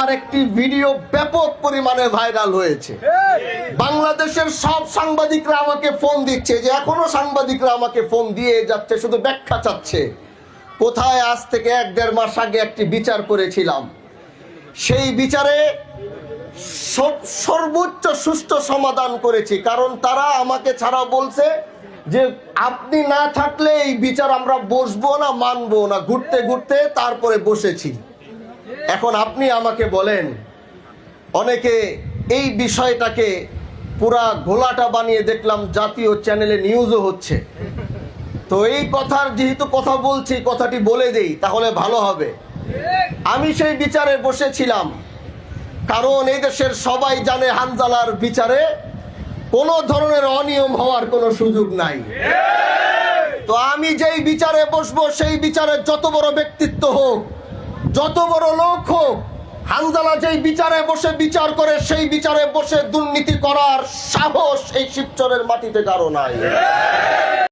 আমার একটি ভিডিও ব্যাপক পরিমাণে ভাইরাল হয়েছে। বাংলাদেশের সব সাংবাদিকরা আমাকে ফোন দিচ্ছে, যে এখনো সাংবাদিকরা আমাকে ফোন দিয়ে যাচ্ছে, শুধু ব্যাখ্যা চাচ্ছে। কোথায় আজ থেকে 1-1.5 মাস আগে একটি বিচার করেছিলাম, সেই বিচারে সর্বোচ্চ সুষ্ঠু সমাধান করেছি। কারণ তারা আমাকে ছাড়া বলছে যে আপনি না থাকলে এই বিচার আমরা বসবো না, মানবো না। ঘুরতে ঘুরতে তারপরে বসেছি। এখন আপনি আমাকে বলেন, অনেকে এই বিষয়টাকে পুরা ঘোলাটা বানিয়ে দেখলাম জাতীয় চ্যানেলে নিউজও হচ্ছে। তো এই কথার যেহেতু কথা বলছি, কথাটি বলে দেই তাহলে ভালো হবে। আমি সেই বিচারে বসেছিলাম, কারণ এই দেশের সবাই জানে হানজালার বিচারে কোনো ধরনের অনিয়ম হওয়ার কোনো সুযোগ নাই। তো আমি যেই বিচারে বসবো, সেই বিচারে যত বড় ব্যক্তিত্ব হোক, যত বড় লোক হোক, হানজালা যেই বিচারে বসে বিচার করে, সেই বিচারে বসে দুর্নীতি করার সাহস এই শিবচরের মাটিতে কারো নাই।